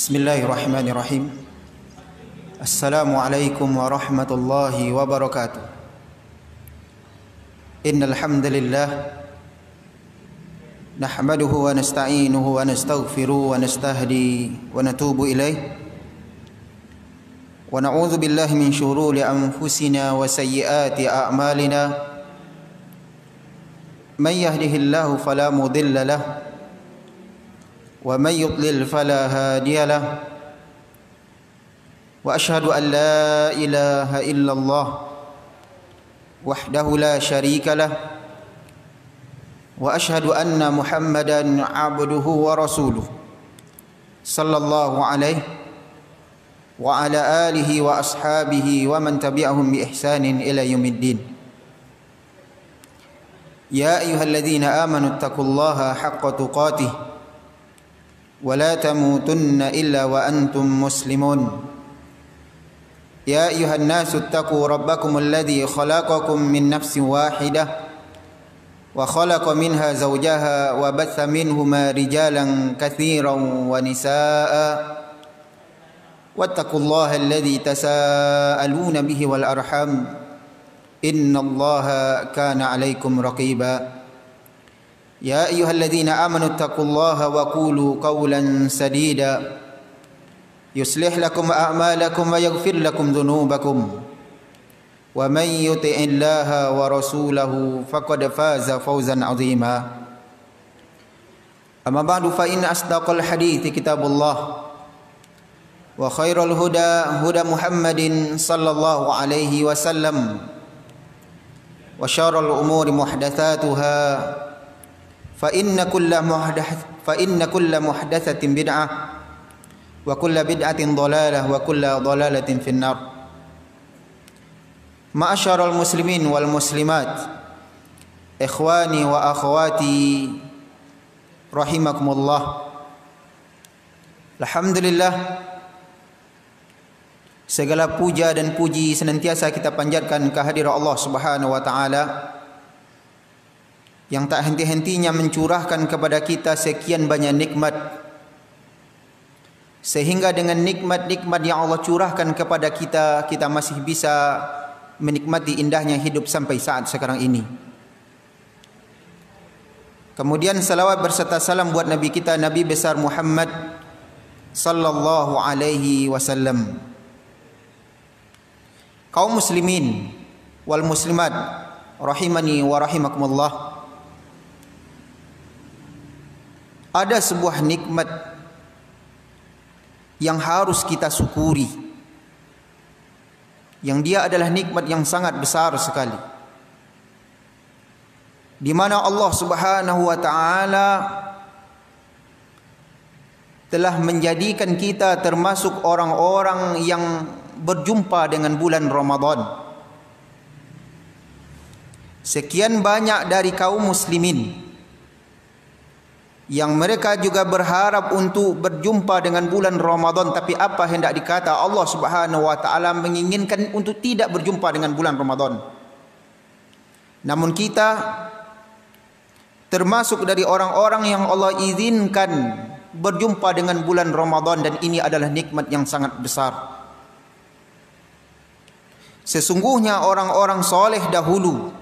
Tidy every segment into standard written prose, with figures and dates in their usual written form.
Bismillahirrahmanirrahim. Assalamualaikum warahmatullahi wabarakatuh. Innal hamdalillah nahmaduhu wa nasta'inuhu wa nastaghfiruhu wa nastahdi wa natubu ilaih. Wa na'udzu billahi min syururi anfusina wa sayyiati a'malina. May yahdihillahu fala mudilla lahu ومن يضلل فلا هادي له وأشهد أن لا إله إلا الله وحده لا شريك له وأشهد أن محمدا عبده ورسوله صلى الله عليه وعلى آله وأصحابه ومن تبعهم بإحسان إلى يوم الدين. يا أيها الذين آمنوا اتقوا الله حق تقاته ولا تموتن إلا وأنتم مسلمون. يا أيها الناس اتقوا ربكم الذي خلقكم من نفس واحدة وخلق منها زوجها وبث منهما رجالا كثيرا ونساء واتقوا الله الذي تساءلون به والأرحام إن الله كان عليكم رقيبا. يا أيها الذين آمنوا اتقوا الله وقولوا قولا سديدا يصلح لكم أعمالكم ويغفر لكم ذنوبكم ومن يطع الله ورسوله فقد فاز فوزا عظيما. أما بعد فإن أصدق الحديث كتاب الله وخير الهدى هدى محمد صلى الله عليه وسلم وشر الأمور محدثاتها فإن كل محدثة بدعة وكل بدعة ضلالة وكل ضلالة في النار. معاشر المسلمين والمسلمات إخواني وأخواتي رحمكم الله. Alhamdulillah, segala puja dan puji senantiasa kita panjatkan kehadirat Allah Subhanahu wa taala yang tak henti-hentinya mencurahkan kepada kita sekian banyak nikmat, sehingga dengan nikmat-nikmat yang Allah curahkan kepada kita, kita masih bisa menikmati indahnya hidup sampai saat sekarang ini. Kemudian salawat berserta salam buat Nabi kita, Nabi besar Muhammad sallallahu alaihi wasallam. Kaum muslimin wal muslimat rahimani wa rahimakumullah, ada sebuah nikmat yang harus kita syukuri, yang dia adalah nikmat yang sangat besar sekali, di mana Allah Subhanahu wa taala telah menjadikan kita termasuk orang-orang yang berjumpa dengan bulan Ramadan. Sekian banyak dari kaum muslimin yang mereka juga berharap untuk berjumpa dengan bulan Ramadan, tapi apa hendak dikata, Allah Subhanahu wa taala menginginkan untuk tidak berjumpa dengan bulan Ramadan. Namun kita termasuk dari orang-orang yang Allah izinkan berjumpa dengan bulan Ramadan, dan ini adalah nikmat yang sangat besar. Sesungguhnya orang-orang soleh dahulu,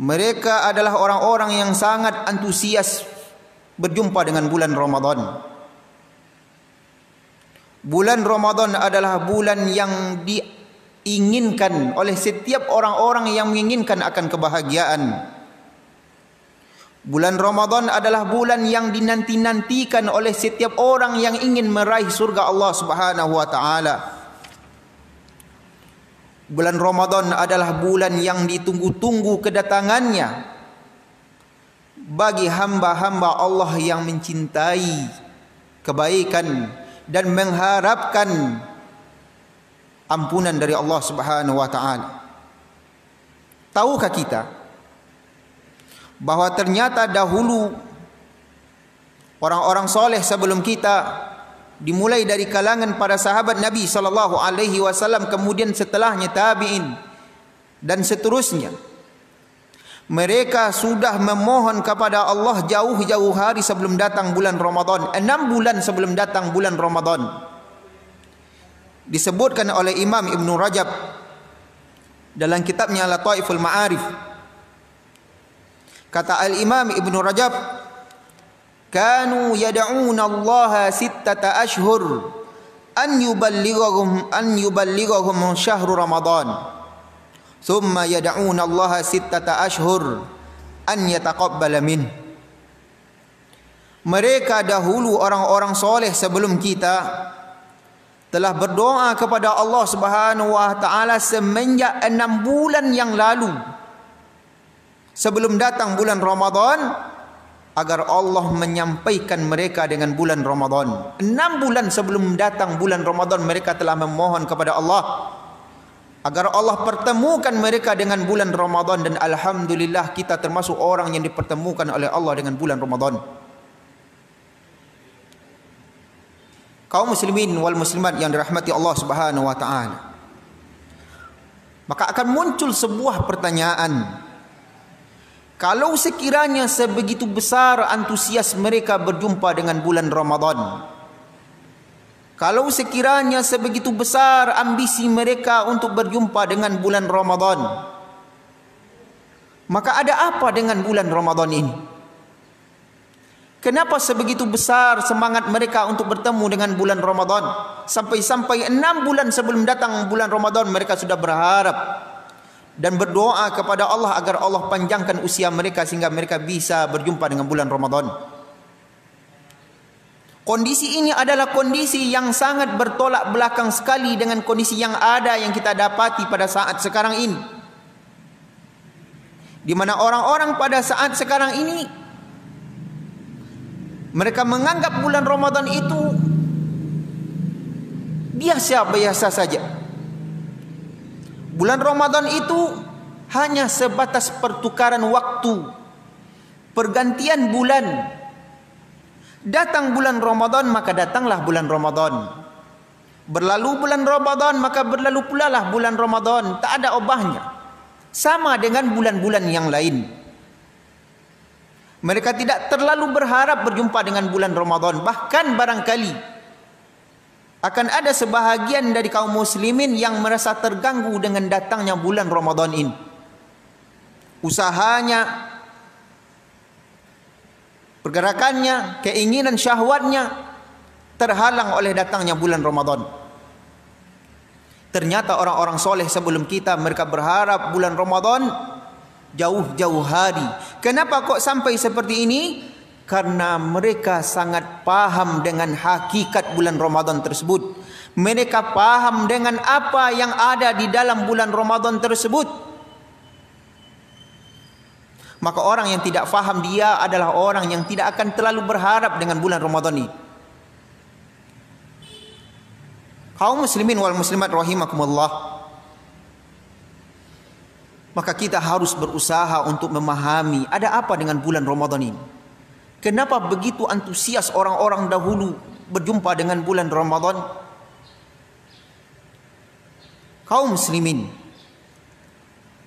mereka adalah orang-orang yang sangat antusias berjumpa dengan bulan Ramadan. Bulan Ramadan adalah bulan yang diinginkan oleh setiap orang-orang yang menginginkan akan kebahagiaan. Bulan Ramadan adalah bulan yang dinanti-nantikan oleh setiap orang yang ingin meraih surga Allah Subhanahu wa taala. Bulan Ramadan adalah bulan yang ditunggu-tunggu kedatangannya bagi hamba-hamba Allah yang mencintai kebaikan dan mengharapkan ampunan dari Allah Subhanahu wa taala. Tahukah kita bahwa ternyata dahulu orang-orang soleh sebelum kita, dimulai dari kalangan para sahabat Nabi sallallahu alaihi wasallam, kemudian setelahnya tabi'in dan seterusnya, Mereka sudah memohon kepada Allah jauh-jauh hari sebelum datang bulan Ramadan, 6 bulan sebelum datang bulan Ramadan. Disebutkan oleh Imam Ibn Rajab dalam kitabnya Lataiful Ma'arif. Kata Al-Imam Ibn Rajab, kanu yad'una Allah 6 ashhur an yuballighahum syahrul Ramadan. Thumma yad'una Allah 6 ashhur an yataqabbala min. Mereka dahulu orang-orang soleh sebelum kita telah berdoa kepada Allah Subhanahu wa taala semenjak 6 bulan yang lalu sebelum datang bulan Ramadan, agar Allah menyampaikan mereka dengan bulan Ramadan. 6 bulan sebelum datang bulan Ramadan mereka telah memohon kepada Allah agar Allah pertemukan mereka dengan bulan Ramadan, dan alhamdulillah kita termasuk orang yang dipertemukan oleh Allah dengan bulan Ramadan. Kaum muslimin wal muslimat yang dirahmati Allah Subhanahu wa taala, maka akan muncul sebuah pertanyaan. Kalau sekiranya sebegitu besar antusias mereka berjumpa dengan bulan Ramadan, kalau sekiranya sebegitu besar ambisi mereka untuk berjumpa dengan bulan Ramadan, maka ada apa dengan bulan Ramadan ini? Kenapa sebegitu besar semangat mereka untuk bertemu dengan bulan Ramadan? Sampai-sampai 6 bulan sebelum datang bulan Ramadan mereka sudah berharap dan berdoa kepada Allah agar Allah panjangkan usia mereka sehingga mereka bisa berjumpa dengan bulan Ramadan. Kondisi ini adalah kondisi yang sangat bertolak belakang sekali dengan kondisi yang ada yang kita dapati pada saat sekarang ini, di mana orang-orang pada saat sekarang ini mereka menganggap bulan Ramadan itu biasa-biasa saja. Bulan Ramadan itu hanya sebatas pertukaran waktu, pergantian bulan. Datang bulan Ramadan maka datanglah bulan Ramadan. Berlalu bulan Ramadan maka berlalu pula lah bulan Ramadan. Tak ada ubahnya. Sama dengan bulan-bulan yang lain. Mereka tidak terlalu berharap berjumpa dengan bulan Ramadan. Bahkan barangkali akan ada sebahagian dari kaum muslimin yang merasa terganggu dengan datangnya bulan Ramadan ini. Usahanya, pergerakannya, keinginan syahwatnya terhalang oleh datangnya bulan Ramadan. Ternyata orang-orang soleh sebelum kita mereka berharap bulan Ramadan jauh-jauh hari. Kenapa kok sampai seperti ini? Karena mereka sangat paham dengan hakikat bulan Ramadan tersebut. Mereka paham dengan apa yang ada di dalam bulan Ramadan tersebut. Maka orang yang tidak faham dia adalah orang yang tidak akan terlalu berharap dengan bulan Ramadan ini. Kaum muslimin wal muslimat rahimakumullah, maka kita harus berusaha untuk memahami ada apa dengan bulan Ramadan ini. Kenapa begitu antusias orang-orang dahulu berjumpa dengan bulan Ramadan? Kaum muslimin,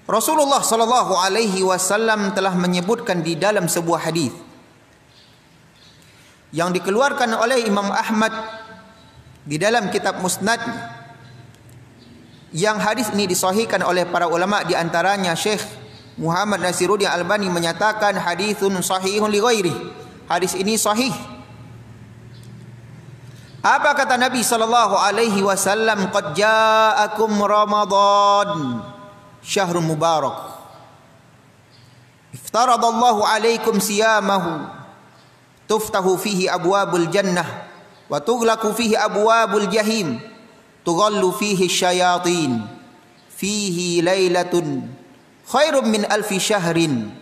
Rasulullah sallallahu alaihi wasallam telah menyebutkan di dalam sebuah hadis yang dikeluarkan oleh Imam Ahmad di dalam kitab Musnad, yang hadis ini disahihkan oleh para ulama, di antaranya Syekh Muhammad Nasiruddin Albani menyatakan haditsun sahihun li ghairi. Hadis ini sahih. Apa kata Nabi sallallahu alaihi wasallam? Qad ja'akum Ramadan syahrun mubarak. Iftaradallahu alaikum siyamahu. Tuftahu fihi abwabul jannah wa tughlaqu fihi abwabul jahim. Tughallu fihi syayatin. Fihi lailatun khairum min alfi syahrin.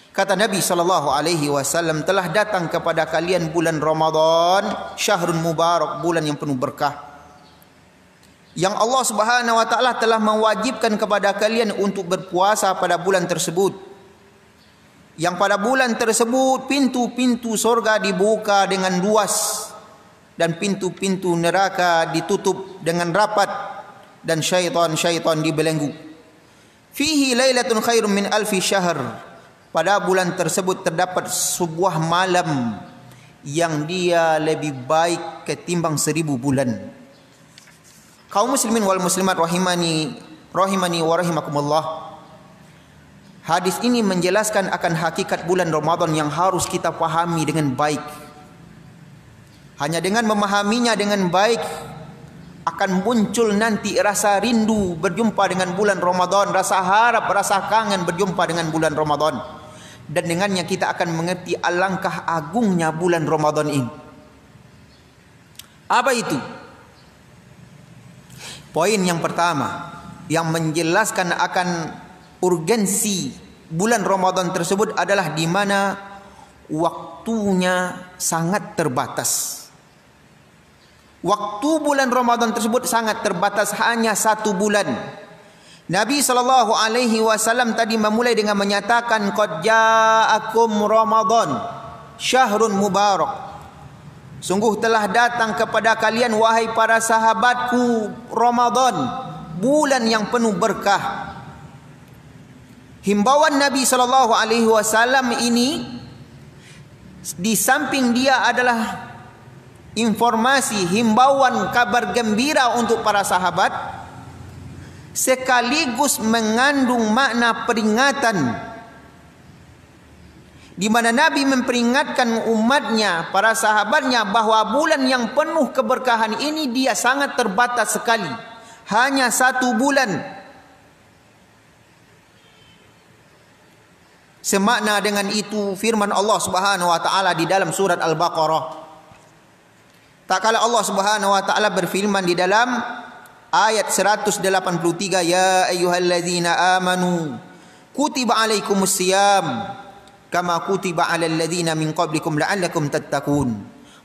Kata Nabi sallallahu alaihi wasallam, telah datang kepada kalian bulan Ramadan, syahrun mubarak, bulan yang penuh berkah, yang Allah Subhanahu wa taala telah mewajibkan kepada kalian untuk berpuasa pada bulan tersebut. Yang pada bulan tersebut pintu-pintu surga dibuka dengan luas dan pintu-pintu neraka ditutup dengan rapat, dan syaitan-syaitan dibelenggu. Fihi lailatun khairum min alfi syahr. Pada bulan tersebut terdapat sebuah malam yang dia lebih baik ketimbang 1000 bulan. Kaum muslimin wal muslimat rahimani wa rahimakumullah. Hadis ini menjelaskan akan hakikat bulan Ramadan yang harus kita pahami dengan baik. Hanya dengan memahaminya dengan baik akan muncul nanti rasa rindu berjumpa dengan bulan Ramadan, rasa harap, rasa kangen berjumpa dengan bulan Ramadan. Dan dengannya kita akan mengerti alangkah agungnya bulan Ramadan ini. Apa itu? Poin yang pertama yang menjelaskan akan urgensi bulan Ramadan tersebut adalah di mana waktunya sangat terbatas. Waktu bulan Ramadan tersebut sangat terbatas, hanya 1 bulan. Nabi SAW tadi memulai dengan menyatakan qad ja'akum Ramadan syahrun mubarak. Sungguh telah datang kepada kalian wahai para sahabatku Ramadan, bulan yang penuh berkah. Himbauan Nabi SAW ini di samping dia adalah informasi, himbauan, kabar gembira untuk para sahabat, sekaligus mengandung makna peringatan, di mana Nabi memperingatkan umatnya, para sahabatnya, bahwa bulan yang penuh keberkahan ini dia sangat terbatas sekali, hanya 1 bulan. Semakna dengan itu firman Allah Subhanahu wa taala di dalam surat Al-Baqarah. Tak kala Allah Subhanahu wa taala berfirman di dalam ayat 183, ya ayyuhalladzina amanu kutiba alaikumusiyam kama kutiba alal ladzina min qablikum la'allakum tattaqun.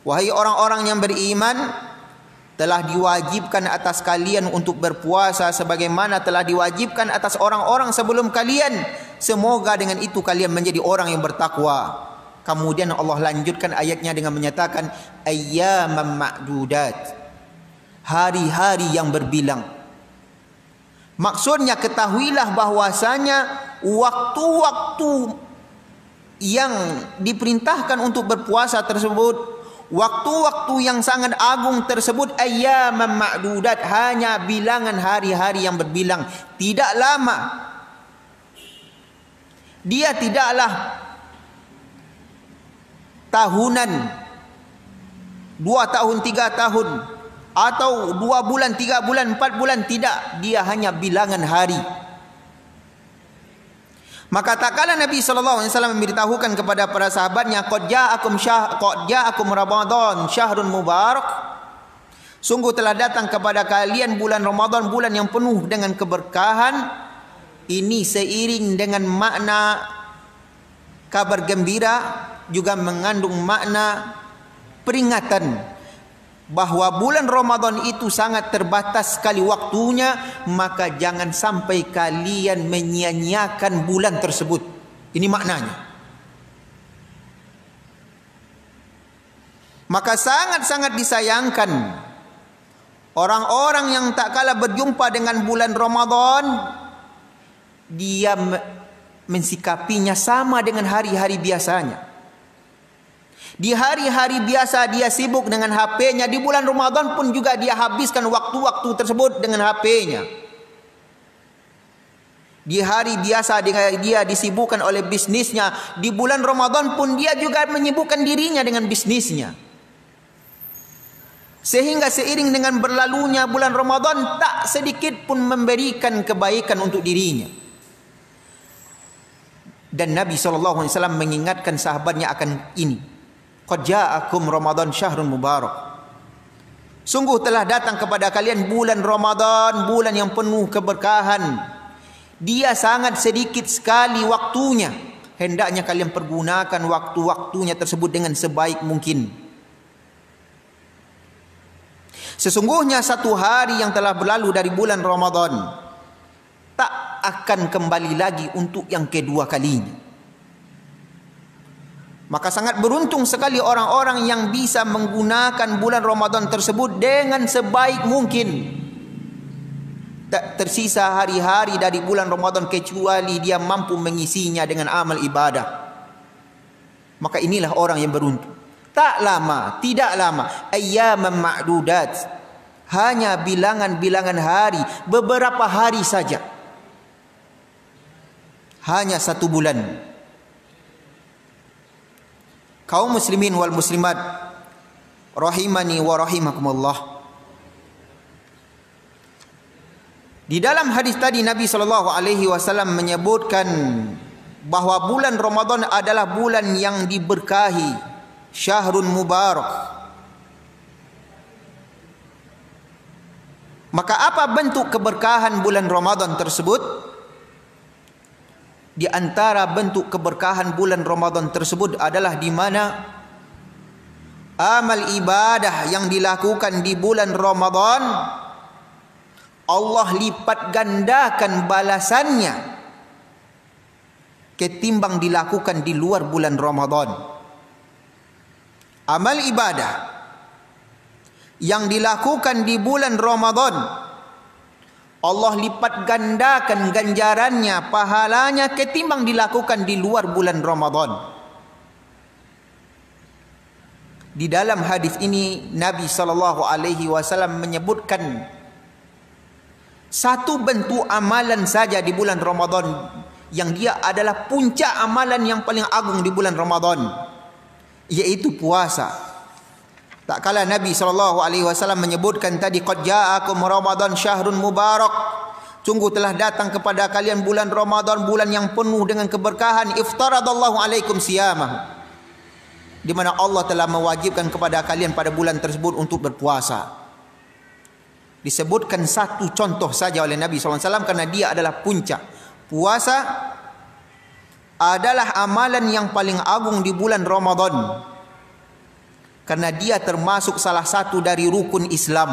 Wahai orang-orang yang beriman, telah diwajibkan atas kalian untuk berpuasa sebagaimana telah diwajibkan atas orang-orang sebelum kalian, semoga dengan itu kalian menjadi orang yang bertakwa. Kemudian Allah lanjutkan ayatnya dengan menyatakan ayyaman ma'dudat, hari-hari yang berbilang. Maksudnya ketahuilah bahwasanya waktu-waktu yang diperintahkan untuk berpuasa tersebut, waktu-waktu yang sangat agung tersebut, ayyaman ma'dudat, hanya bilangan hari-hari yang berbilang, tidak lama. Dia tidaklah tahunan, 2 tahun, 3 tahun, atau 2 bulan, 3 bulan, 4 bulan, tidak. Dia hanya bilangan hari. Maka tak kala Nabi SAW memberitahukan kepada para sahabatnya, qad ja'akum Ramadan syahrun mubarak, sungguh telah datang kepada kalian bulan Ramadan, bulan yang penuh dengan keberkahan. Ini seiring dengan makna kabar gembira, juga mengandung makna peringatan bahwa bulan Ramadan itu sangat terbatas sekali waktunya, maka jangan sampai kalian menyia-nyiakan bulan tersebut. Ini maknanya. Maka sangat-sangat disayangkan orang-orang yang tak kalah berjumpa dengan bulan Ramadan, dia mensikapinya sama dengan hari-hari biasanya. Di hari-hari biasa dia sibuk dengan HP-nya, di bulan Ramadan pun juga dia habiskan waktu-waktu tersebut dengan HP-nya. Di hari biasa dia disibukkan oleh bisnisnya, di bulan Ramadan pun dia juga menyibukkan dirinya dengan bisnisnya. Sehingga seiring dengan berlalunya bulan Ramadan, tak sedikit pun memberikan kebaikan untuk dirinya. Dan Nabi SAW mengingatkan sahabatnya akan ini. Qad ja'akum Ramadan syahrun mubarak. Sungguh telah datang kepada kalian bulan Ramadan, bulan yang penuh keberkahan. Dia sangat sedikit sekali waktunya. Hendaknya kalian pergunakan waktu-waktunya tersebut dengan sebaik mungkin. Sesungguhnya 1 hari yang telah berlalu dari bulan Ramadan tak akan kembali lagi untuk yang kedua kalinya. Maka sangat beruntung sekali orang-orang yang bisa menggunakan bulan Ramadan tersebut dengan sebaik mungkin. tak tersisa hari-hari dari bulan Ramadan kecuali dia mampu mengisinya dengan amal ibadah. Maka inilah orang yang beruntung. Tak lama, tidak lama, ayyaman ma'dudat, hanya bilangan-bilangan hari, beberapa hari saja, hanya 1 bulan. Kaum muslimin wal muslimat rahimani wa rahimakumullah, di dalam hadis tadi Nabi SAW menyebutkan bahwa bulan Ramadan adalah bulan yang diberkahi, syahrun mubarak. Maka apa bentuk keberkahan bulan Ramadan tersebut? Di antara bentuk keberkahan bulan Ramadan tersebut adalah di mana amal ibadah yang dilakukan di bulan Ramadan Allah lipat gandakan balasannya ketimbang dilakukan di luar bulan Ramadan. Amal ibadah yang dilakukan di bulan Ramadan Allah lipat gandakan ganjarannya, pahalanya ketimbang dilakukan di luar bulan Ramadan. Di dalam hadis ini Nabi SAW menyebutkan satu bentuk amalan saja di bulan Ramadan yang dia adalah puncak amalan yang paling agung di bulan Ramadan, yaitu puasa. Tak kala Nabi SAW menyebutkan tadi, qad ja'akum Ramadan syahrun mubarak, sungguh telah datang kepada kalian bulan Ramadan, bulan yang penuh dengan keberkahan, iftaradallahu alaikum siyamah, di mana Allah telah mewajibkan kepada kalian pada bulan tersebut untuk berpuasa. Disebutkan satu contoh saja oleh Nabi SAW karena dia adalah puncak. Puasa adalah amalan yang paling agung di bulan Ramadan karena dia termasuk salah satu dari rukun Islam,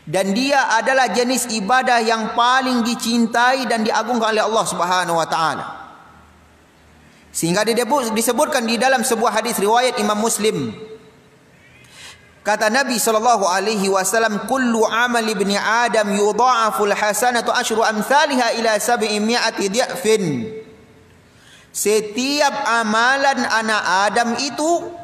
dan dia adalah jenis ibadah yang paling dicintai dan diagungkan oleh Allah Subhanahu wa taala. Sehingga disebutkan di dalam sebuah hadis riwayat Imam Muslim, kata Nabi SAW, kullu amal ibni Adam yudha'aful hasanatu asyru amsalha ila 700 dhi'fin. Setiap amalan anak Adam itu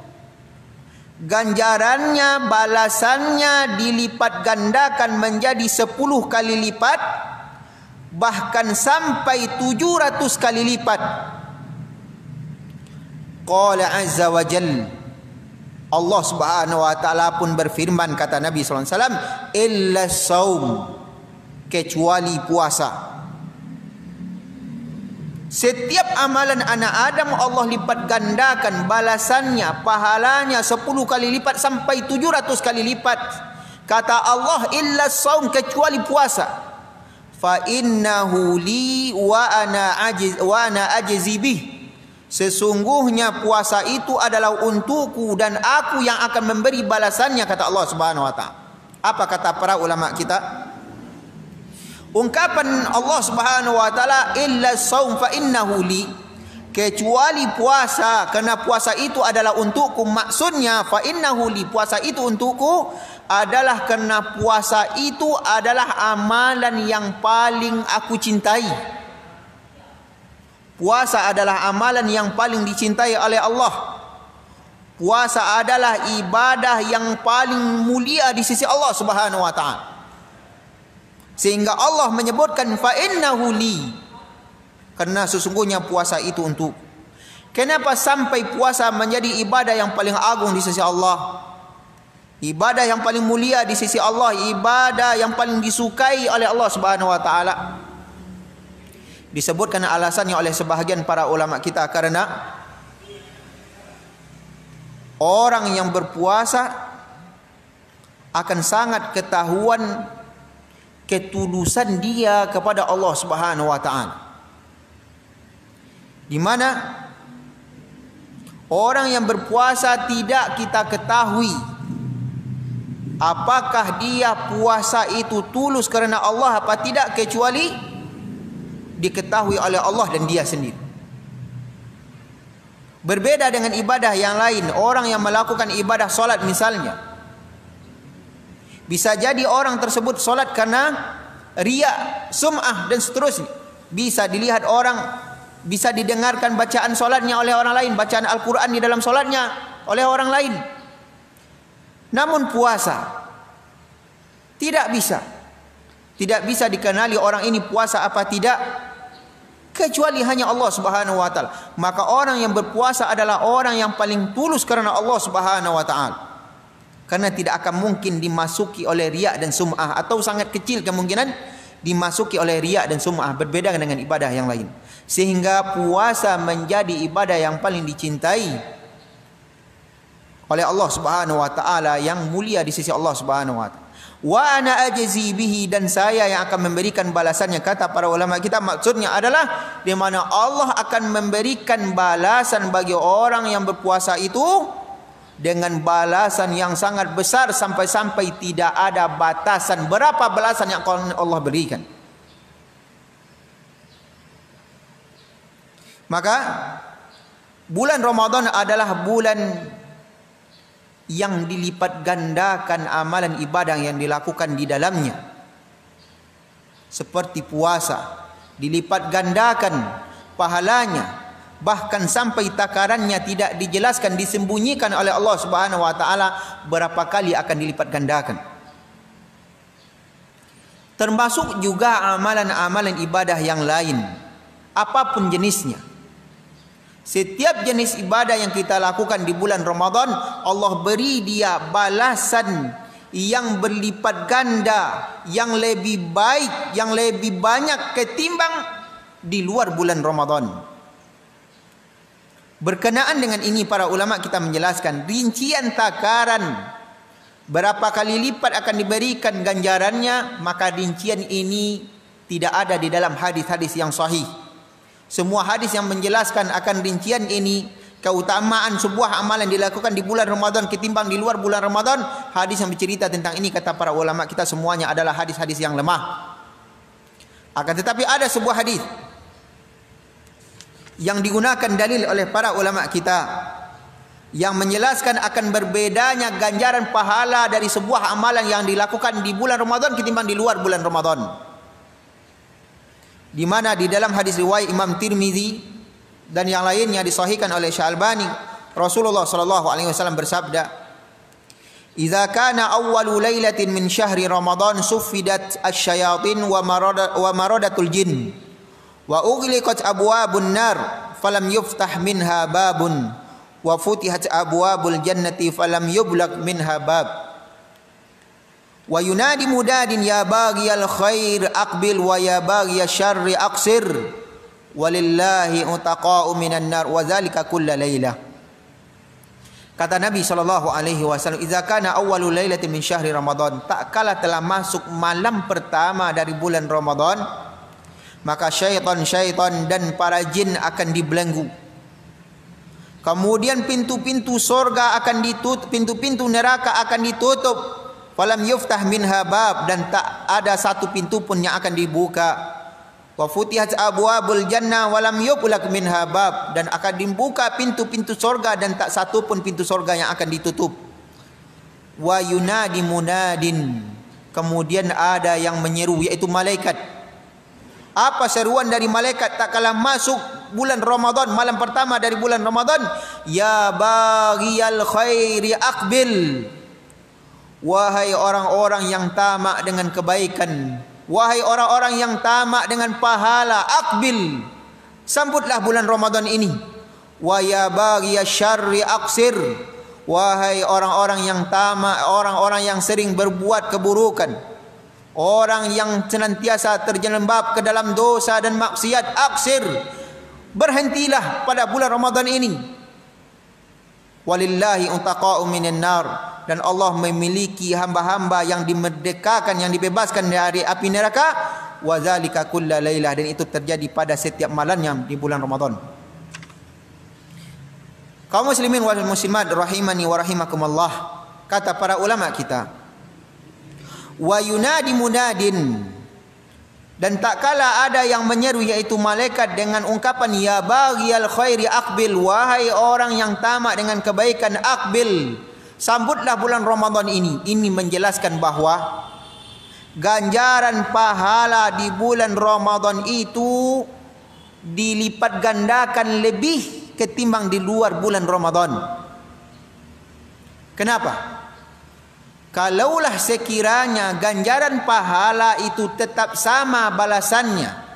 ganjarannya, balasannya dilipat gandakan menjadi 10 kali lipat, bahkan sampai 700 kali lipat. Qala azza wa jalla, Allah Subhanahu wa taala pun berfirman, kata Nabi sallallahu alaihi wasallam, illa saum, kecuali puasa. Setiap amalan anak Adam Allah lipat gandakan balasannya, pahalanya 10 kali lipat sampai 700 kali lipat. Kata Allah, illa saum, kecuali puasa. Fa innahu li wa ana ajzi bih. Sesungguhnya puasa itu adalah untukku dan aku yang akan memberi balasannya, kata Allah Subhanahu wa taala. Apa kata para ulama kita? Ungkapan Allah Subhanahu wa taala illa saum fa innahu li, kecuali puasa karena puasa itu adalah untukku. Maksudnya fa innahu li, puasa itu untukku adalah karena puasa itu adalah amalan yang paling aku cintai. Puasa adalah amalan yang paling dicintai oleh Allah. Puasa adalah ibadah yang paling mulia di sisi Allah Subhanahu wa taala. Sehingga Allah menyebutkan fa innahu li, karena sesungguhnya puasa itu untuk. Kenapa sampai puasa menjadi ibadah yang paling agung di sisi Allah? Ibadah yang paling mulia di sisi Allah, ibadah yang paling disukai oleh Allah Subhanahu wa taala. Disebutkan alasannya oleh sebahagian para ulama kita karena orang yang berpuasa akan sangat ketahuan ketulusan dia kepada Allah Subhanahu wa taala. Di mana orang yang berpuasa tidak kita ketahui apakah dia puasa itu tulus karena Allah apa tidak, kecuali diketahui oleh Allah dan dia sendiri. Berbeda dengan ibadah yang lain, orang yang melakukan ibadah solat misalnya, bisa jadi orang tersebut solat karena riya, sum'ah dan seterusnya. Bisa dilihat orang, bisa didengarkan bacaan solatnya oleh orang lain, bacaan Al-Quran di dalam solatnya oleh orang lain. Namun puasa tidak bisa. Tidak bisa dikenali orang ini puasa apa tidak, kecuali hanya Allah Subhanahu wa taala. Maka orang yang berpuasa adalah orang yang paling tulus karena Allah Subhanahu wa taala. Karena tidak akan mungkin dimasuki oleh riya dan sum'ah, atau sangat kecil kemungkinan dimasuki oleh riya dan sum'ah, berbeda dengan ibadah yang lain. Sehingga puasa menjadi ibadah yang paling dicintai oleh Allah Subhanahu wa taala, yang mulia di sisi Allah Subhanahu wa taala. Wa ana ajzi bihi, dan saya yang akan memberikan balasannya. Kata para ulama kita, maksudnya adalah di mana Allah akan memberikan balasan bagi orang yang berpuasa itu dengan balasan yang sangat besar, sampai-sampai tidak ada batasan berapa balasan yang Allah berikan. Maka bulan Ramadan adalah bulan yang dilipat gandakan amalan ibadah yang dilakukan di dalamnya. Seperti puasa, dilipat gandakan pahalanya, bahkan sampai takarannya tidak dijelaskan, disembunyikan oleh Allah Subhanahu wa taala berapa kali akan dilipat gandakan. Termasuk juga amalan-amalan ibadah yang lain, apapun jenisnya. Setiap jenis ibadah yang kita lakukan di bulan Ramadan, Allah beri dia balasan yang berlipat ganda, yang lebih baik, yang lebih banyak ketimbang di luar bulan Ramadan. Berkenaan dengan ini para ulama kita menjelaskan rincian takaran berapa kali lipat akan diberikan ganjarannya, maka rincian ini tidak ada di dalam hadis-hadis yang sahih. Semua hadis yang menjelaskan akan rincian ini, keutamaan sebuah amalan dilakukan di bulan Ramadan ketimbang di luar bulan Ramadan, hadis yang bercerita tentang ini kata para ulama kita semuanya adalah hadis-hadis yang lemah. Akan tetapi ada sebuah hadis yang digunakan dalil oleh para ulama kita yang menjelaskan akan berbedanya ganjaran pahala dari sebuah amalan yang dilakukan di bulan Ramadan ketimbang di luar bulan Ramadan. Di mana di dalam hadis riwayat Imam Tirmizi dan yang lainnya disahihkan oleh Syalbani, Rasulullah sallallahu alaihi wasallam bersabda, "Idza kana awwalu lailatin min syahri Ramadan suffidat asyayatin wa maradatul jin wa ughliqat abwabun nar falam yuftah minha babun wa futihat abwabul jannati falam yublaq minha bab." Wa yunadi mudadin ya baghiyal khair aqbil wa ya baghiyasy syarri aqsir walillahi utaqa'u minan nar wa dzalika kulla lailah. Kata Nabi sallallahu alaihi wasallam, idza kana awwalu lailatin min syahri Ramadan, tak kala telah masuk malam pertama dari bulan Ramadan, maka syaitan dan para jin akan dibelenggu. Kemudian pintu-pintu surga akan ditutup, pintu-pintu neraka akan ditutup. Falam yuftah minha bab, dan tak ada satu pintu pun yang akan dibuka. Wa futihat abwabul jannah walam yublaq minha bab, dan akan dibuka pintu-pintu surga dan tak satu pun pintu surga yang akan ditutup. Wa yunadi munadin, kemudian ada yang menyeru, yaitu malaikat. Apa seruan dari malaikat tak kala masuk bulan Ramadan, malam pertama dari bulan Ramadan? Ya baghiyal khairi aqbil, wahai orang-orang yang tamak dengan kebaikan, wahai orang-orang yang tamak dengan pahala, aqbil, sambutlah bulan Ramadan ini. Wa ya baghiyasy syarri aqsir, wahai orang-orang yang tamak, orang-orang yang sering berbuat keburukan, orang yang senantiasa terjerembab ke dalam dosa dan maksiat, aqsir, berhentilah pada bulan Ramadan ini. Walillahi utaqa'u minan nar, dan Allah memiliki hamba-hamba yang dimerdekakan, yang dibebaskan dari api neraka. Wa dzalika kulla lailah, dan itu terjadi pada setiap malamnya di bulan Ramadan. Kaum muslimin wal muslimat rahimani wa rahimakumullah, kata para ulama kita, wa yunadi munadin, dan tak kala ada yang menyeru, yaitu malaikat, dengan ungkapan ya baghiyal khairi aqbil, wahai orang yang tamak dengan kebaikan, aqbil, sambutlah bulan Ramadan ini. Ini menjelaskan bahwa ganjaran pahala di bulan Ramadan itu dilipat gandakan lebih ketimbang di luar bulan Ramadan. Kenapa? Kalaulah sekiranya ganjaran pahala itu tetap sama balasannya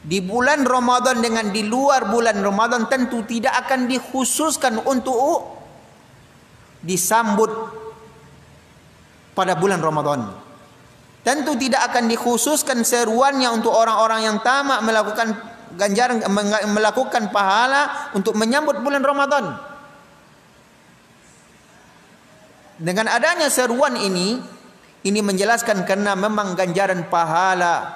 di bulan Ramadan dengan di luar bulan Ramadan, tentu tidak akan dikhususkan untuk disambut pada bulan Ramadan. Tentu tidak akan dikhususkan seruannya untuk orang-orang yang tamak melakukan ganjaran, melakukan pahala untuk menyambut bulan Ramadan. Dengan adanya seruan ini menjelaskan karena memang ganjaran pahala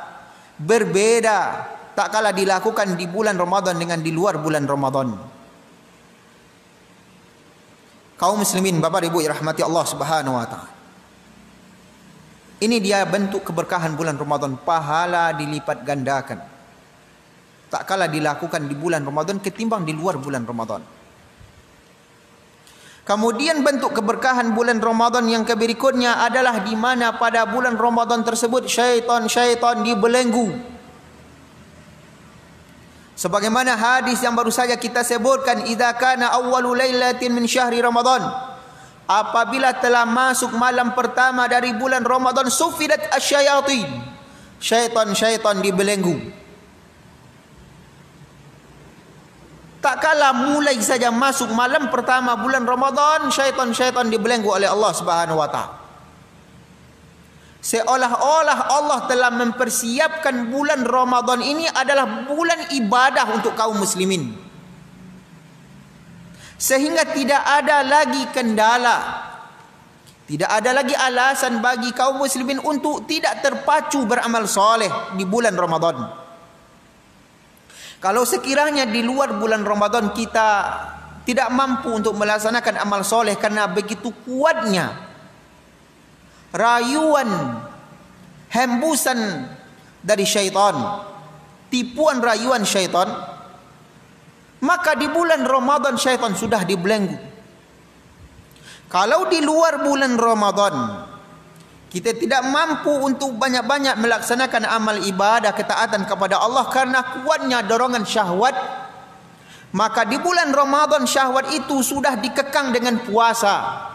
berbeda tak kala dilakukan di bulan Ramadan dengan di luar bulan Ramadan. Kaum muslimin, Bapak Ibu rahmati Allah Subhanahu wa taala. Ini dia bentuk keberkahan bulan Ramadan, pahala dilipat gandakan. Tak kala dilakukan di bulan Ramadan ketimbang di luar bulan Ramadan. Kemudian bentuk keberkahan bulan Ramadan yang berikutnya adalah di mana pada bulan Ramadan tersebut syaitan dibelenggu. Sebagaimana hadis yang baru saja kita sebutkan, idza kana awwalu lailatin min syahri Ramadan, apabila telah masuk malam pertama dari bulan Ramadan, sufidat asyayatin, syaitan dibelenggu. Tak kala mulai saja masuk malam pertama bulan Ramadan, syaitan dibelenggu oleh Allah Subhanahu wa taala. Seolah-olah Allah telah mempersiapkan bulan Ramadan ini adalah bulan ibadah untuk kaum muslimin. Sehingga tidak ada lagi kendala, tidak ada lagi alasan bagi kaum muslimin untuk tidak terpacu beramal soleh di bulan Ramadan. Kalau sekiranya di luar bulan Ramadan kita tidak mampu untuk melaksanakan amal soleh karena begitu kuatnya rayuan, hembusan dari syaitan, tipuan rayuan syaitan, maka di bulan Ramadan syaitan sudah dibelenggu. Kalau di luar bulan Ramadan kita tidak mampu untuk banyak-banyak melaksanakan amal ibadah ketaatan kepada Allah karena kuatnya dorongan syahwat, maka di bulan Ramadan syahwat itu sudah dikekang dengan puasa.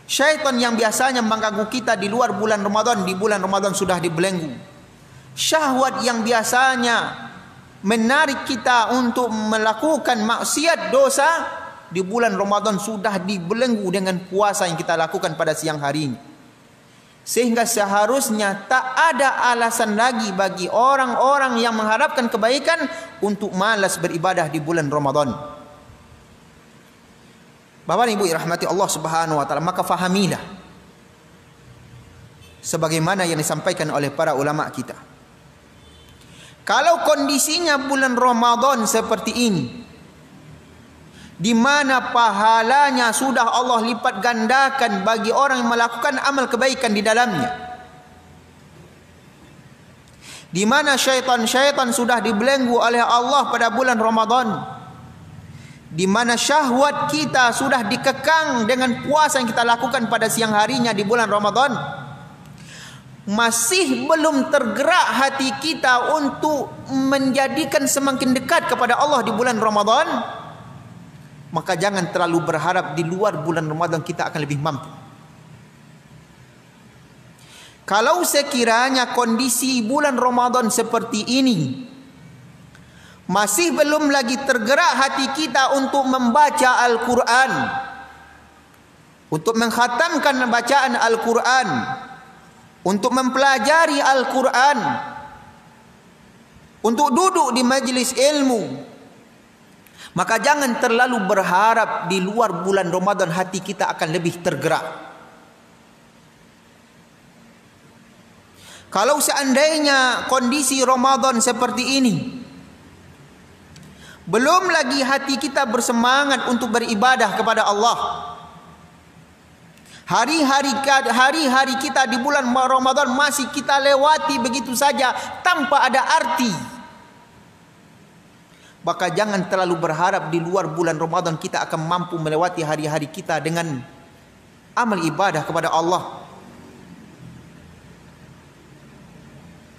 Syaitan yang biasanya mengganggu kita di luar bulan Ramadan, di bulan Ramadan sudah dibelenggu. Syahwat yang biasanya menarik kita untuk melakukan maksiat dosa, di bulan Ramadan sudah dibelenggu dengan puasa yang kita lakukan pada siang hari ini. Sehingga seharusnya tak ada alasan lagi bagi orang-orang yang mengharapkan kebaikan untuk malas beribadah di bulan Ramadan. Bapak Ibu rahmati Allah Subhanahu wa taala, maka fahamilah sebagaimana yang disampaikan oleh para ulama kita. Kalau kondisinya bulan Ramadan seperti ini, di mana pahalanya sudah Allah lipat gandakan bagi orang yang melakukan amal kebaikan di dalamnya, di mana syaitan sudah dibelenggu oleh Allah pada bulan Ramadan, di mana syahwat kita sudah dikekang dengan puasa yang kita lakukan pada siang harinya di bulan Ramadan, masih belum tergerak hati kita untuk menjadikan semakin dekat kepada Allah di bulan Ramadan, maka jangan terlalu berharap di luar bulan Ramadan kita akan lebih mampu. Kalau sekiranya kondisi bulan Ramadan seperti ini, masih belum lagi tergerak hati kita untuk membaca Al-Quran, untuk mengkhatamkan bacaan Al-Quran, untuk mempelajari Al-Quran, untuk duduk di majlis ilmu, maka jangan terlalu berharap di luar bulan Ramadan hati kita akan lebih tergerak. Kalau seandainya kondisi Ramadan seperti ini, belum lagi hati kita bersemangat untuk beribadah kepada Allah, hari-hari kita di bulan Ramadan masih kita lewati begitu saja tanpa ada arti, maka jangan terlalu berharap di luar bulan Ramadan kita akan mampu melewati hari-hari kita dengan amal ibadah kepada Allah.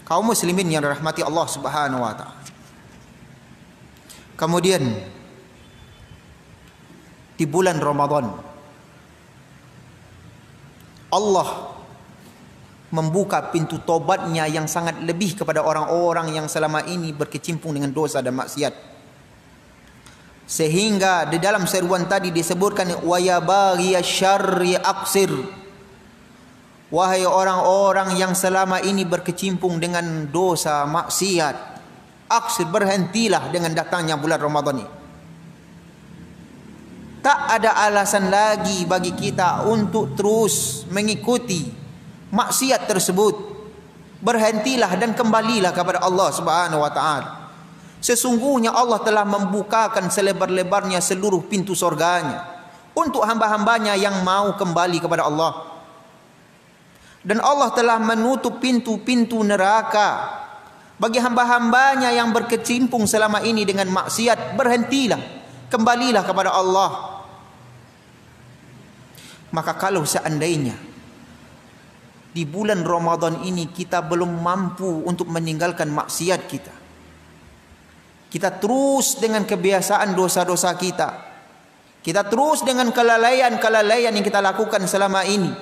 Kaum muslimin yang dirahmati Allah Subhanahu wa taala. Kemudian di bulan Ramadan Allah membuka pintu tobatnya yang sangat lebih kepada orang-orang yang selama ini berkecimpung dengan dosa dan maksiat. Sehingga di dalam seruan tadi disebutkan wa ya baghiyash syarri aqsir. Wahai orang-orang yang selama ini berkecimpung dengan dosa maksiat, aqsir, berhentilah dengan datangnya bulan Ramadan ini. Tak ada alasan lagi bagi kita untuk terus mengikuti maksiat tersebut. Berhentilah dan kembalilah kepada Allah Subhanahu wa taala. Sesungguhnya Allah telah membukakan selebar-lebarnya seluruh pintu surganya untuk hamba-hambanya yang mau kembali kepada Allah. Dan Allah telah menutup pintu-pintu neraka bagi hamba-hambanya yang berkecimpung selama ini dengan maksiat. Berhentilah, kembalilah kepada Allah. Maka kalau seandainya di bulan Ramadan ini kita belum mampu untuk meninggalkan maksiat kita, kita terus dengan kebiasaan dosa-dosa kita terus dengan kelalaian-kelalaian yang kita lakukan selama ini,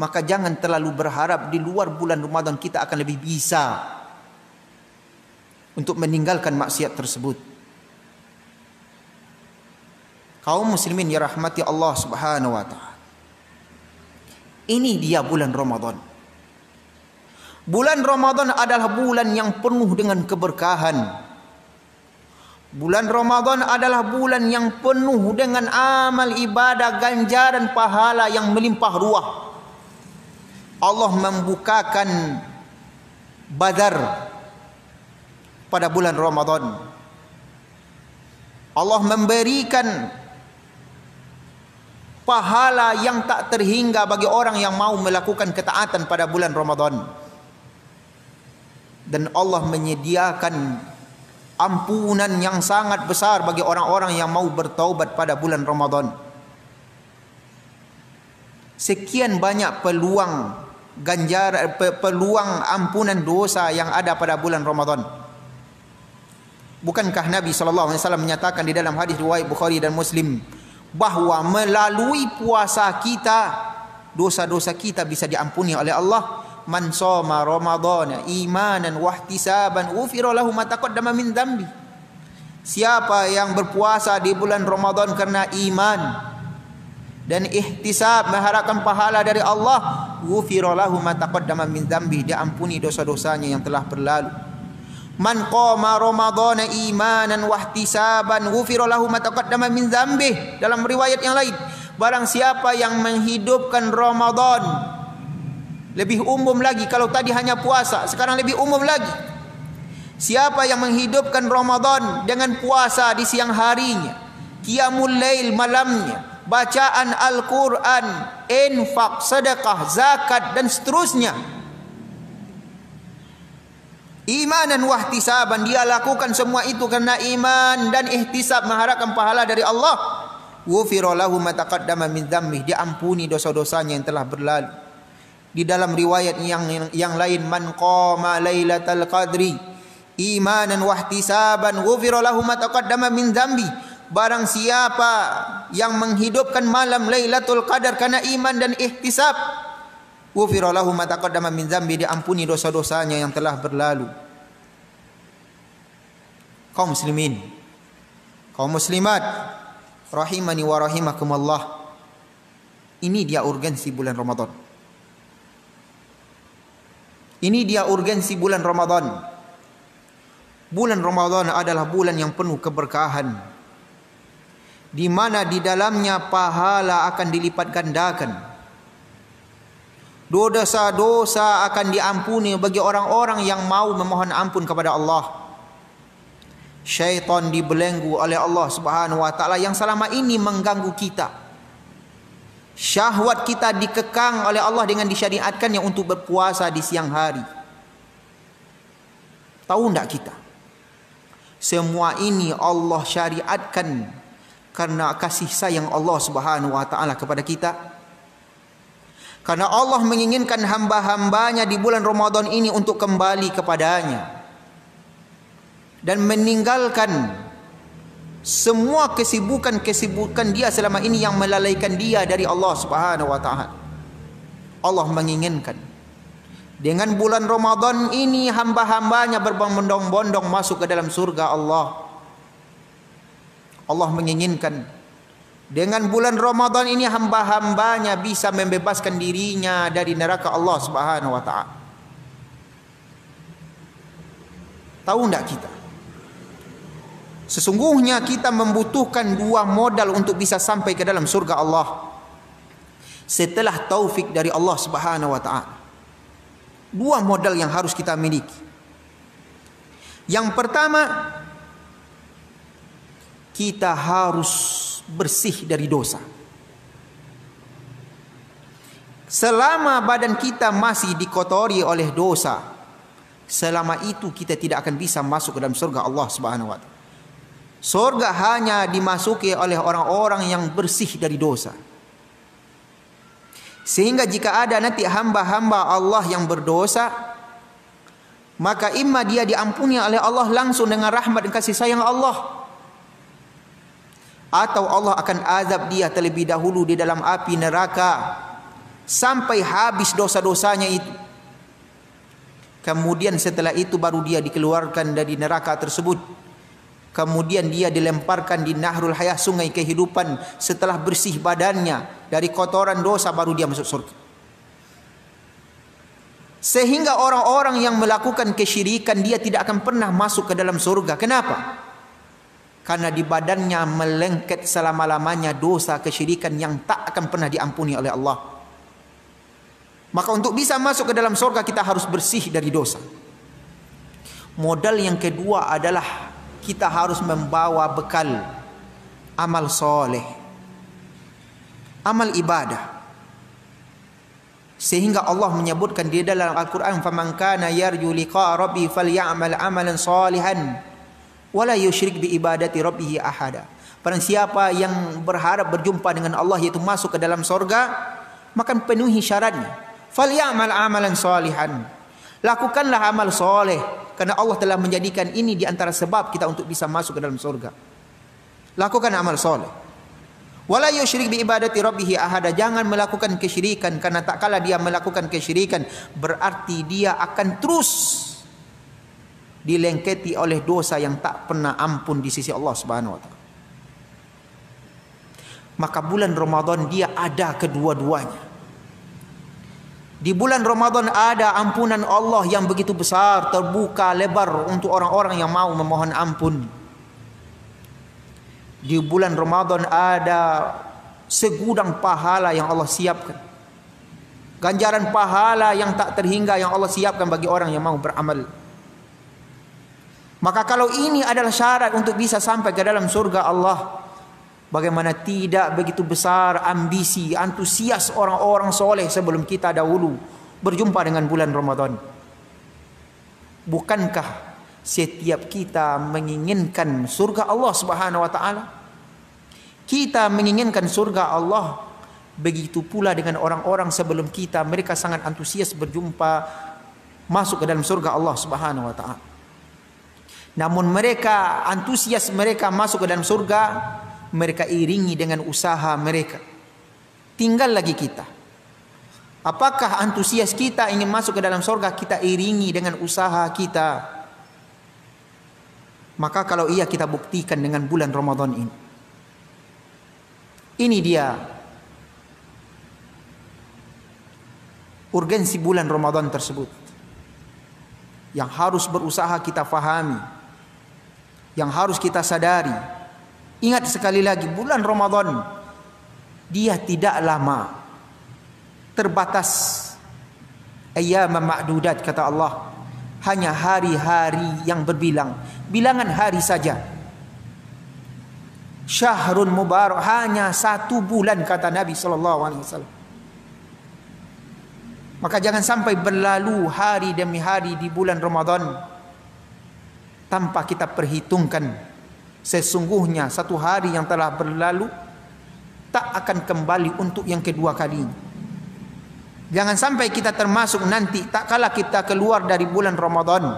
maka jangan terlalu berharap di luar bulan Ramadan kita akan lebih bisa untuk meninggalkan maksiat tersebut. Kaum muslimin yang rahmati Allah Subhanahu wa taala. Ini dia bulan Ramadan. Bulan Ramadan adalah bulan yang penuh dengan keberkahan. Bulan Ramadan adalah bulan yang penuh dengan amal ibadah, ganjaran pahala yang melimpah ruah. Allah membukakan Badar pada bulan Ramadan. Allah memberikan pahala yang tak terhingga bagi orang yang mau melakukan ketaatan pada bulan Ramadan. Dan Allah menyediakan ampunan yang sangat besar bagi orang-orang yang mau bertaubat pada bulan Ramadan. Sekian banyak peluang ampunan dosa yang ada pada bulan Ramadan. Bukankah Nabi SAW menyatakan di dalam hadis riwayat Bukhari dan Muslim bahwa melalui puasa kita dosa-dosa kita bisa diampuni oleh Allah. Man shoma ramadhana imanan wa ihtisaban ghufira lahu ma taqaddama min dzambi. Siapa yang berpuasa di bulan Ramadan karena iman dan ihtisab, mengharapkan pahala dari Allah, ghufira lahu ma taqaddama min dzambi, diampuni dosa-dosanya yang telah berlalu. Man qama ramadhana imanan wa ihtisaban ghufira lahu ma taqaddama min dzambi. Dalam riwayat yang lain, barang siapa yang menghidupkan Ramadan, lebih umum lagi, kalau tadi hanya puasa, sekarang lebih umum lagi. Siapa yang menghidupkan Ramadan dengan puasa di siang harinya, qiyamul lail malamnya, bacaan Al-Quran, infak, sedekah, zakat dan seterusnya, imanan wa ihtisaban, dia lakukan semua itu karena iman dan ihtisab, mengharapkan pahala dari Allah, ghufira lahu ma taqaddama min dzambi, diampuni dosa-dosanya yang telah berlalu. Di dalam riwayat yang lain, man qama lailatal qadri imanan wa ihtisaban ghufira lahu ma taqaddama min dzambi. Barang siapa yang menghidupkan malam Lailatul Qadar karena iman dan ihtisab, ghufira lahu ma taqaddama min dzambi, diampuni dosa-dosanya yang telah berlalu. Kaum muslimin, kaum muslimat, rahimani wa rahimakumullah. Ini dia urgensi bulan Ramadan. Ini dia urgensi bulan Ramadan. Bulan Ramadan adalah bulan yang penuh keberkahan, di mana di dalamnya pahala akan dilipat gandakan. Dosa-dosa akan diampuni bagi orang-orang yang mau memohon ampun kepada Allah. Syaitan dibelenggu oleh Allah Subhanahu wa taala yang selama ini mengganggu kita. Syahwat kita dikekang oleh Allah dengan disyariatkannya untuk berpuasa di siang hari. Tahu tidak kita? Semua ini Allah syariatkan karena kasih sayang Allah Subhanahu wa taala kepada kita. Karena Allah menginginkan hamba-hambanya di bulan Ramadan ini untuk kembali kepadanya dan meninggalkan semua kesibukan dia selama ini yang melalaikan dia dari Allah Subhanahu wa taala. Allah menginginkan dengan bulan Ramadan ini hamba-hambanya berbondong-bondong masuk ke dalam surga Allah. Allah menginginkan dengan bulan Ramadan ini hamba-hambanya bisa membebaskan dirinya dari neraka Allah Subhanahu wa taala. Tahu enggak kita? Sesungguhnya kita membutuhkan dua modal untuk bisa sampai ke dalam surga Allah. Setelah taufik dari Allah Subhanahu wa taala. Dua modal yang harus kita miliki. Yang pertama, kita harus bersih dari dosa. Selama badan kita masih dikotori oleh dosa, selama itu kita tidak akan bisa masuk ke dalam surga Allah Subhanahu wa taala. Surga hanya dimasuki oleh orang-orang yang bersih dari dosa. Sehingga jika ada nanti hamba-hamba Allah yang berdosa, maka imma dia diampuni oleh Allah langsung dengan rahmat dan kasih sayang Allah, atau Allah akan azab dia terlebih dahulu di dalam api neraka sampai habis dosa-dosanya itu. Kemudian setelah itu baru dia dikeluarkan dari neraka tersebut. Kemudian dia dilemparkan di Nahrul Hayah, sungai kehidupan. Setelah bersih badannya dari kotoran dosa, baru dia masuk surga. Sehingga orang-orang yang melakukan kesyirikan, dia tidak akan pernah masuk ke dalam surga. Kenapa? Karena di badannya melengket selama-lamanya dosa kesyirikan yang tak akan pernah diampuni oleh Allah. Maka untuk bisa masuk ke dalam surga kita harus bersih dari dosa. Modal yang kedua adalah kita harus membawa bekal amal soleh, amal ibadah. Sehingga Allah menyebutkan di dalam Al-Quran, "Faman kana yarju liqa rabbi falyamal amalan salihan wala yusyrik bi ibadati rabbih ahada." Barang siapa yang berharap berjumpa dengan Allah, yaitu masuk ke dalam surga, maka penuhi syaratnya. Falyamal amalan salihan. Lakukanlah amal soleh, karena Allah telah menjadikan ini di antara sebab kita untuk bisa masuk ke dalam surga. Lakukan amal soleh. Wala yusyrik bi ibadati rabbih ahada. Jangan melakukan kesyirikan, karena tak kala dia melakukan kesyirikan berarti dia akan terus dilengketi oleh dosa yang tak pernah ampun di sisi Allah Subhanahu wa taala. Maka bulan Ramadan dia ada kedua-duanya. Di bulan Ramadan ada ampunan Allah yang begitu besar, terbuka lebar untuk orang-orang yang mau memohon ampun. Di bulan Ramadan ada segudang pahala yang Allah siapkan. Ganjaran pahala yang tak terhingga yang Allah siapkan bagi orang yang mau beramal. Maka kalau ini adalah syarat untuk bisa sampai ke dalam surga Allah, bagaimana tidak begitu besar ambisi, antusias orang-orang soleh sebelum kita dahulu berjumpa dengan bulan Ramadan. Bukankah setiap kita menginginkan surga Allah Subhanahu wa taala? Kita menginginkan surga Allah, begitu pula dengan orang-orang sebelum kita, mereka sangat antusias berjumpa masuk ke dalam surga Allah Subhanahu wa taala. Namun mereka antusias mereka masuk ke dalam surga, mereka iringi dengan usaha mereka. Tinggal lagi kita. Apakah antusias kita ingin masuk ke dalam surga kita iringi dengan usaha kita? Maka kalau iya, kita buktikan dengan bulan Ramadan ini. Ini dia urgensi bulan Ramadan tersebut, yang harus berusaha kita fahami, yang harus kita sadari. Ingat sekali lagi, bulan Ramadan dia tidak lama, terbatas. Ayyam ma'dudat kata Allah, hanya hari-hari yang berbilang, bilangan hari saja. Syahrun mubarak, hanya 1 bulan kata Nabi SAW. Maka jangan sampai berlalu hari demi hari di bulan Ramadan tanpa kita perhitungkan, sesungguhnya 1 hari yang telah berlalu tak akan kembali untuk yang kedua kalinya. Jangan sampai kita termasuk nanti tak kala kita keluar dari bulan Ramadan,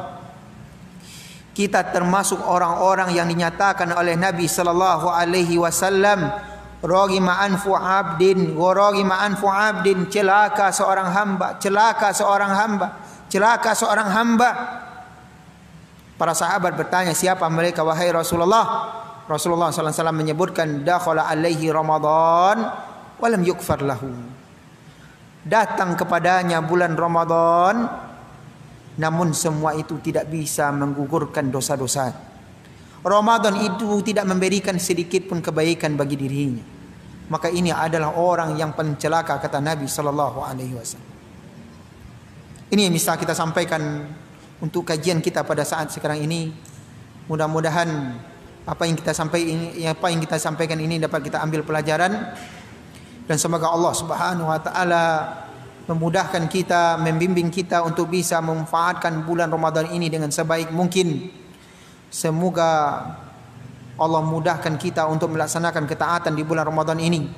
kita termasuk orang-orang yang dinyatakan oleh Nabi sallallahu alaihi wasallam, raghima anfu 'abdin wa raghima anfu 'abdin, celaka seorang hamba, celaka seorang hamba, celaka seorang hamba. Para sahabat bertanya, siapa mereka wahai Rasulullah? Rasulullah sallallahu alaihi wasallam menyebutkan, dakhala alaihi Ramadan wa lam yukfar lahu. Datang kepadanya bulan Ramadan, namun semua itu tidak bisa menggugurkan dosa-dosa. Ramadan itu tidak memberikan sedikit pun kebaikan bagi dirinya. Maka ini adalah orang yang paling celaka, kata Nabi sallallahu alaihi wasallam. Ini yang bisa kita sampaikan untuk kajian kita pada saat sekarang ini. Mudah-mudahan apa yang kita sampaikan ini dapat kita ambil pelajaran. Dan semoga Allah Subhanahu wa taala memudahkan kita, membimbing kita untuk bisa memanfaatkan bulan Ramadan ini dengan sebaik mungkin. Semoga Allah mudahkan kita untuk melaksanakan ketaatan di bulan Ramadan ini.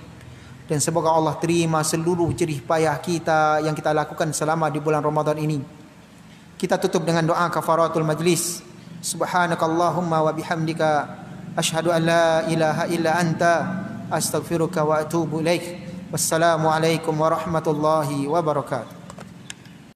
Dan semoga Allah terima seluruh jerih payah kita yang kita lakukan selama di bulan Ramadan ini. Kita tutup dengan doa kafaratul majlis. Subhanakallahumma wa bihamdika asyhadu an la ilaha illa anta astaghfiruka wa atubu ilaik. Wassalamualaikum warahmatullahi wabarakatuh.